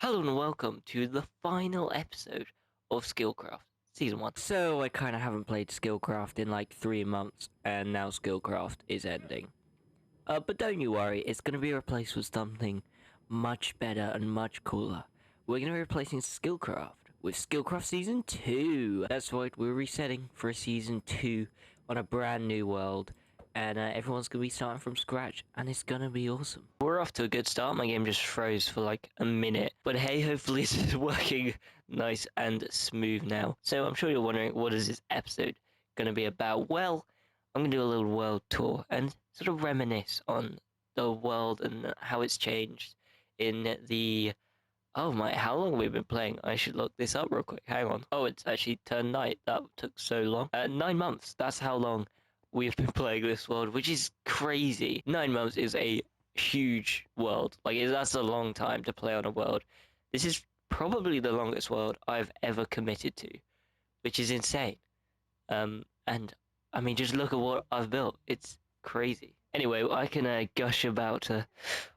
Hello and welcome to the final episode of Skillcraft Season 1. So I kind of haven't played Skillcraft in like 3 months, and now Skillcraft is ending. But don't you worry, it's going to be replaced with something much better and much cooler. We're going to be replacing Skillcraft with Skillcraft Season 2. That's right, we're resetting for Season 2 on a brand new world, and everyone's going to be starting from scratch, and it's going to be awesome. We're off to a good start. My game just froze for like a minute. But hey, hopefully it's working nice and smooth now. So I'm sure you're wondering, what is this episode going to be about? Well, I'm going to do a little world tour and sort of reminisce on the world and how it's changed in the... Oh my, how long have we been playing? I should look this up real quick. Hang on. Oh, it's actually turned night. That took so long. 9 months. That's how long we've been playing this world, which is crazy. 9 months is a huge world. That's a long time to play on a world. This is probably the longest world I've ever committed to, which is insane. And I mean, just look at what I've built. It's crazy. Anyway, I can gush about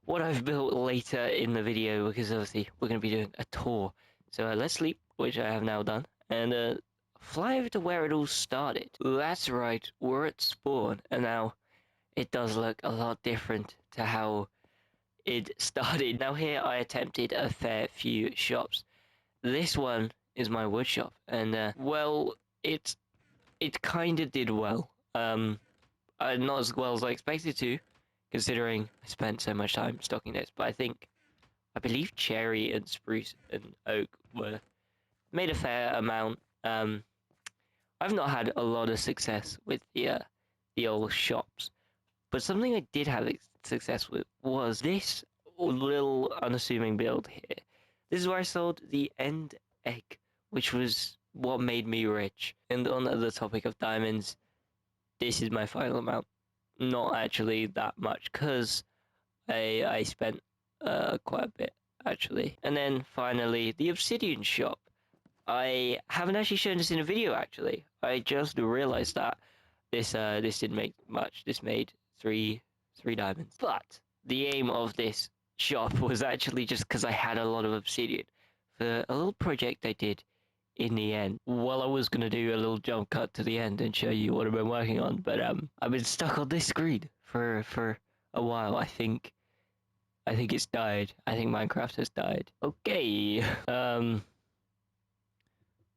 what I've built later in the video because obviously we're going to be doing a tour. So let's sleep, which I have now done, and fly over to where it all started. That's right, we're at spawn, and now it does look a lot different to how it started. Now here I attempted a fair few shops. This one is my wood shop, and well, it kind of did well. Not as well as I expected to, considering I spent so much time stocking this. But I believe cherry and spruce and oak were made a fair amount. I've not had a lot of success with the old shops, but something I did have success with was this little unassuming build here. This is where I sold the end egg, which was what made me rich. And on the topic of diamonds, this is my final amount. Not actually that much, because I spent quite a bit, actually. And then finally, the obsidian shop. I haven't actually shown this in a video, actually. I just realized that this didn't make much. This made three diamonds. But the aim of this shop was actually just because I had a lot of obsidian for a little project I did in the end. Well, I was gonna do a little jump cut to the end and show you what I've been working on, but I've been stuck on this screen for a while. I think it's died. I think Minecraft has died. Okay.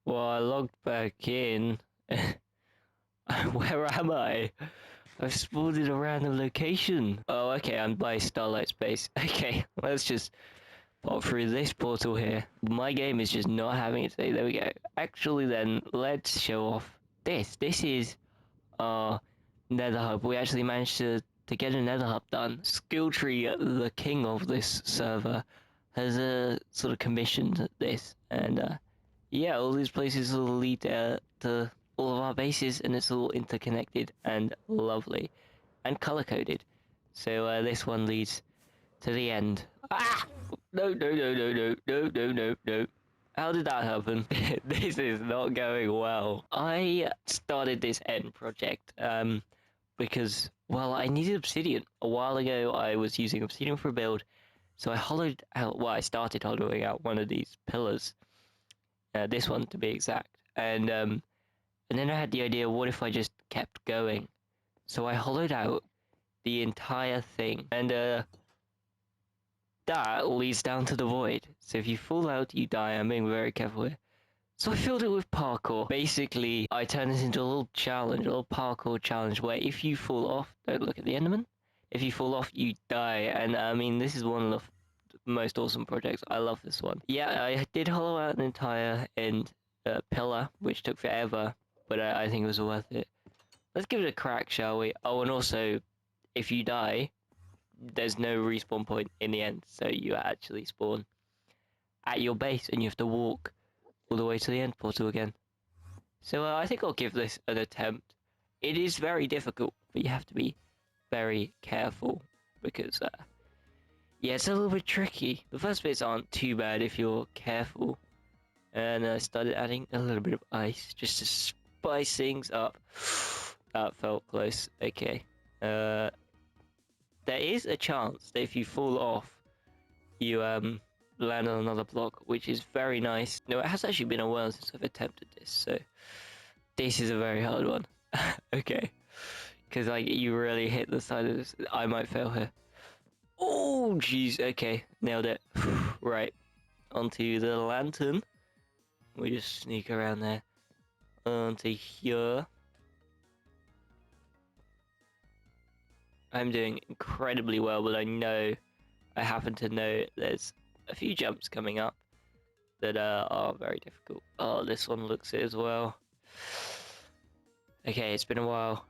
Well, I logged back in. Where am I? I've spawned in a random location. Oh, okay, I'm by Starlight Space. Okay, let's just pop through this portal here. My game is just not having it today. There we go. Actually, then, let's show off this. This is our nether hub. We actually managed to get a nether hub done. Skilltree, the king of this server, has sort of commissioned this. And yeah, all these places will lead to all of our bases, and it's all interconnected and lovely and color-coded. So this one leads to the end. Ah! No, no, no, no, no, no, no, no, no. How did that happen? This is not going well. I started this end project because, well, I needed obsidian. A while ago, I was using obsidian for a build, so I hollowed out, well, I started hollowing out one of these pillars. This one, to be exact. And then I had the idea, what if I just kept going? So I hollowed out the entire thing, and that leads down to the void. So if you fall out, you die. I'm being very careful here. So I filled it with parkour. Basically, I turned this into a little challenge, a little parkour challenge, where if you fall off, don't look at the Enderman. If you fall off, you die. And I mean, this is one of the most awesome projects. I love this one. Yeah, I did hollow out an entire end pillar, which took forever, but I think it was worth it. Let's give it a crack, shall we? Oh, and also, if you die, there's no respawn point in the end, so you actually spawn at your base and you have to walk all the way to the end portal again. So I think I'll give this an attempt. It is very difficult, but you have to be very careful because yeah, it's a little bit tricky. The first bits aren't too bad if you're careful. And I started adding a little bit of ice just to spice things up. That felt close. Okay. There is a chance that if you fall off, you land on another block, which is very nice. No, it has actually been a while since I've attempted this, so this is a very hard one. Okay, because like you really hit the side of this. I might fail here. Oh, jeez. Okay, nailed it. Right, onto the lantern. We just sneak around there. Onto here. I'm doing incredibly well, but I happen to know there's a few jumps coming up that are very difficult. Oh, this one looks it as well. Okay, it's been a while.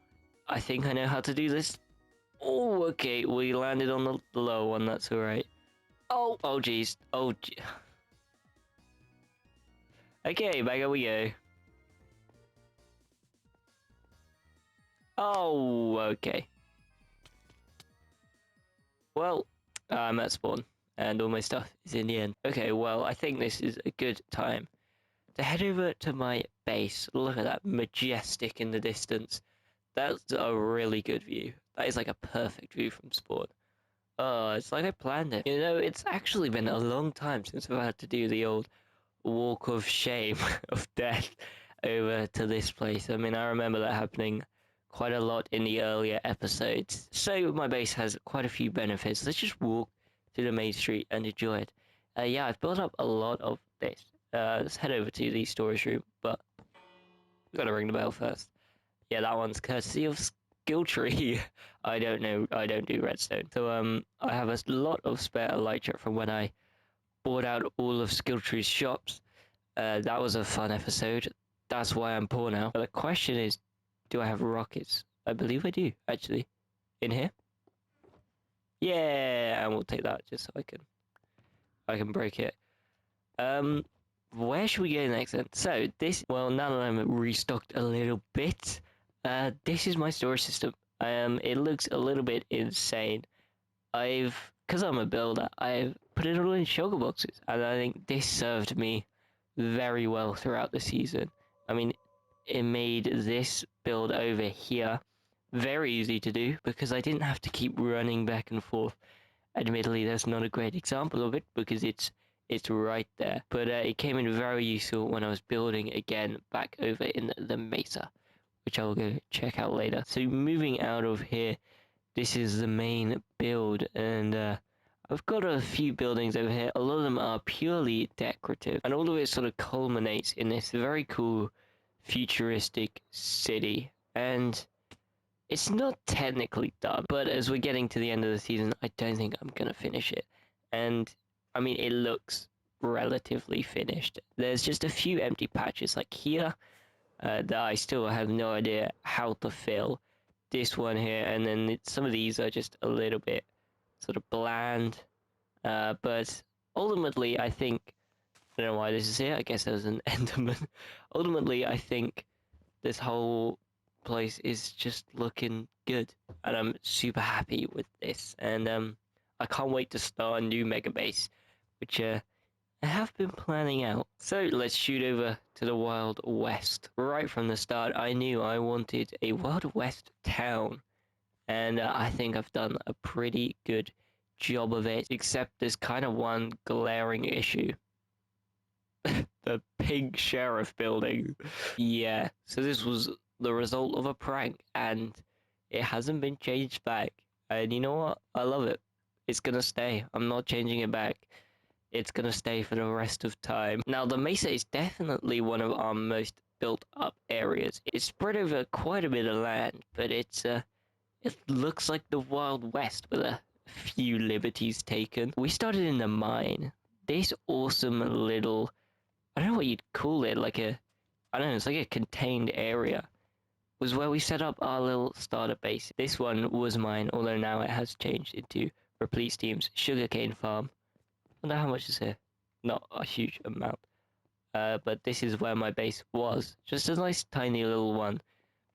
I think I know how to do this. Oh, okay, we landed on the low one, that's alright. Oh, jeez. Oh, okay, back we go. Oh, okay. Well, I'm at spawn, and all my stuff is in the end. Okay, well, I think this is a good time to head over to my base. Look at that, majestic in the distance. That's a really good view. That is like a perfect view from spawn. Oh, it's like I planned it. You know, it's actually been a long time since I've had to do the old walk of shame, of death, over to this place. I mean, I remember that happening quite a lot in the earlier episodes. So my base has quite a few benefits. Let's just walk to the main street and enjoy it. Yeah, I've built up a lot of this. Let's head over to the storage room, but we gotta ring the bell first. Yeah, that one's courtesy of Skilltree. I don't know. I don't do redstone. So I have a lot of spare elytra from when I bought out all of Skilltree's shops. That was a fun episode. That's why I'm poor now. But the question is, do I have rockets? I believe I do, actually. In here? Yeah, and we'll take that just so I can break it. Where should we go next then? So well, now that I'm restocked a little bit, this is my storage system. It looks a little bit insane. Because I'm a builder, I've put it all in sugar boxes, and I think this served me very well throughout the season. I mean, it made this build over here very easy to do because I didn't have to keep running back and forth. Admittedly, that's not a great example of it because it's right there, but it came in very useful when I was building again back over in the Mesa, which I'll go check out later. So moving out of here, this is the main build, and I've got a few buildings over here. A lot of them are purely decorative, and all of it sort of culminates in this very cool futuristic city. And it's not technically done, but as we're getting to the end of the season, I don't think I'm gonna finish it. And I mean, it looks relatively finished. There's just a few empty patches like here that I still have no idea how to fill. This one here, and then some of these are just a little bit sort of bland. But ultimately, I think, I don't know why this is here. I guess there's an Enderman. Ultimately, I think this whole place is just looking good, and I'm super happy with this. And I can't wait to start a new mega base, which I have been planning out. So let's shoot over to the Wild West. Right from the start, I knew I wanted a Wild West town, and I think I've done a pretty good job of it, except there's kind of one glaring issue. The pink sheriff building. Yeah, so this was the result of a prank, and it hasn't been changed back. And you know what? I love it. It's gonna stay. I'm not changing it back. It's gonna stay for the rest of time. Now, the Mesa is definitely one of our most built up areas. It's spread over quite a bit of land, but it looks like the Wild West with a few liberties taken. We started in the mine. This awesome little, I don't know what you'd call it, I don't know, it's like a contained area, was where we set up our little starter base. This one was mine, although now it has changed into Replete Team's sugarcane farm. I wonder how much is here. Not a huge amount. But this is where my base was. Just a nice tiny little one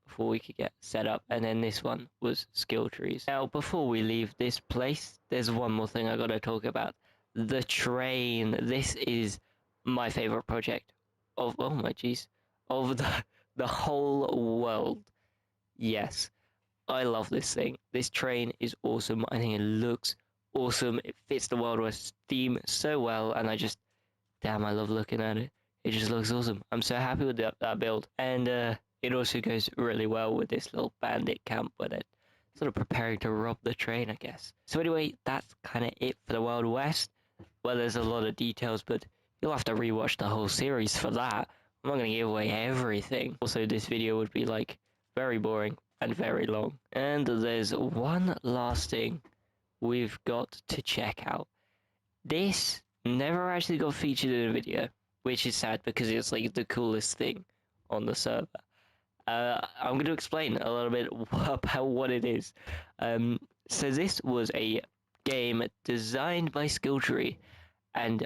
before we could get set up. And then this one was Skilltrees. Now, before we leave this place, there's one more thing I gotta talk about. The train. This is my favorite project of, oh my jeez, of the whole world. Yes, I love this thing. This train is awesome. I think it looks awesome. It fits the Wild West theme so well, and damn, I love looking at it. It just looks awesome. I'm so happy with that build, and it also goes really well with this little bandit camp where they're sort of preparing to rob the train, I guess. So anyway, that's kind of it for the Wild West. Well, there's a lot of details, but you'll have to rewatch the whole series for that. I'm not going to give away everything. Also, this video would be like very boring and very long. And there's one last thing we've got to check out. This never actually got featured in a video, which is sad because it's like the coolest thing on the server. I'm going to explain a little bit about what it is. So this was a game designed by Skilltree, and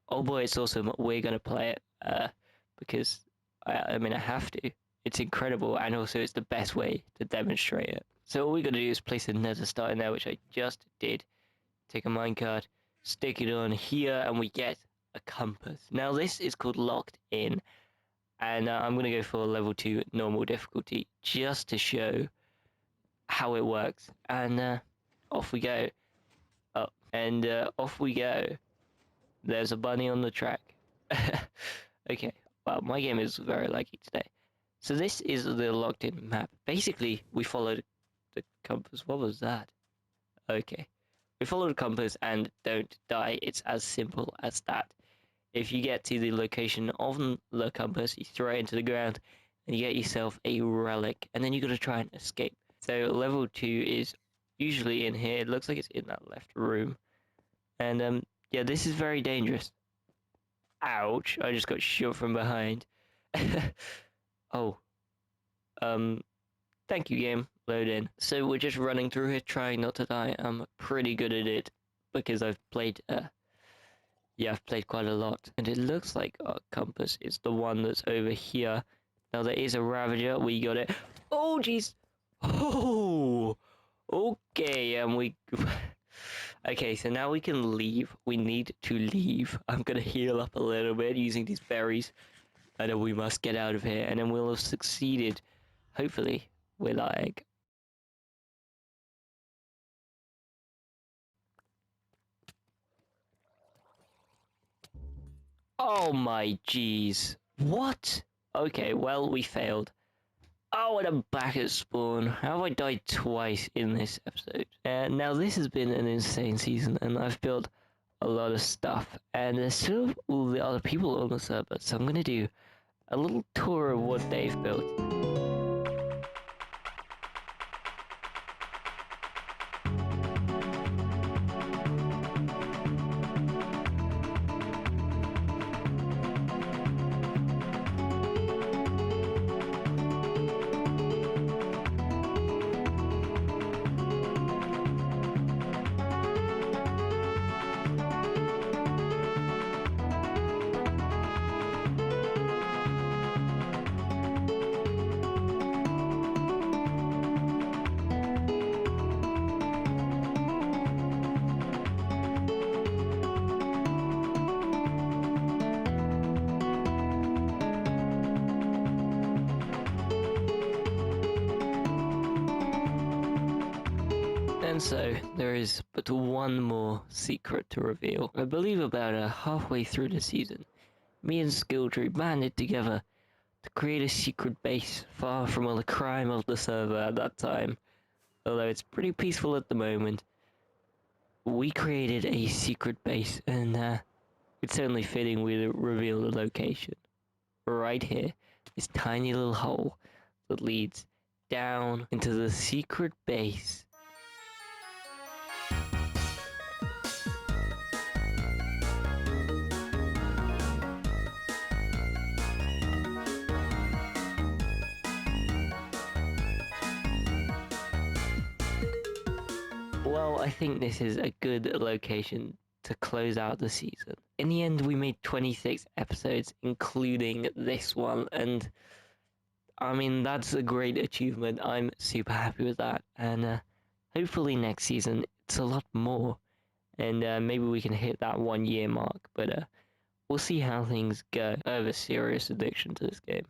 oh boy, it's awesome. We're going to play it because I mean, I have to. It's incredible, and also it's the best way to demonstrate it. So all we got to do is place a nether star in there, which I just did. Take a minecart, stick it on here, and we get a compass. Now this is called Locked In, and I'm going to go for level 2 normal difficulty just to show how it works. And off we go. Oh, and off we go. There's a bunny on the track. Okay, well, my game is very laggy today. So this is the Locked In map. Basically, we followed the compass. What was that? Okay. We follow the compass and don't die. It's as simple as that. If you get to the location of the compass, you throw it into the ground and you get yourself a relic, and then you got to try and escape. So level 2 is usually in here. It looks like it's in that left room. And yeah, this is very dangerous. Ouch, I just got shot from behind. Oh. Thank you, game. Load in. So we're just running through here, trying not to die. I'm pretty good at it because I've played, I've played quite a lot. And it looks like our compass is the one that's over here. Now there is a Ravager. We got it. Oh, jeez. Oh, okay. And we. Okay, so now we can leave. We need to leave. I'm gonna heal up a little bit using these berries. And then we must get out of here. And then we'll have succeeded, hopefully, with our egg. Oh my jeez. What? Okay, well, we failed. Oh, and I'm back at spawn. How have I died twice in this episode? Now, this has been an insane season, and I've built a lot of stuff. And there's still all the other people on the server, so I'm going to do a little tour of what they've built. And so, there is but one more secret to reveal. I believe about halfway through the season, me and Skilltree banded together to create a secret base far from all the crime of the server at that time. Although it's pretty peaceful at the moment, we created a secret base, and it's certainly fitting we reveal the location. Right here, this tiny little hole that leads down into the secret base. Well, I think this is a good location to close out the season. In the end, we made 26 episodes, including this one, and I mean, that's a great achievement. I'm super happy with that, and hopefully next season it's a lot more, and maybe we can hit that 1 year mark, but we'll see how things go. I have a serious addiction to this game.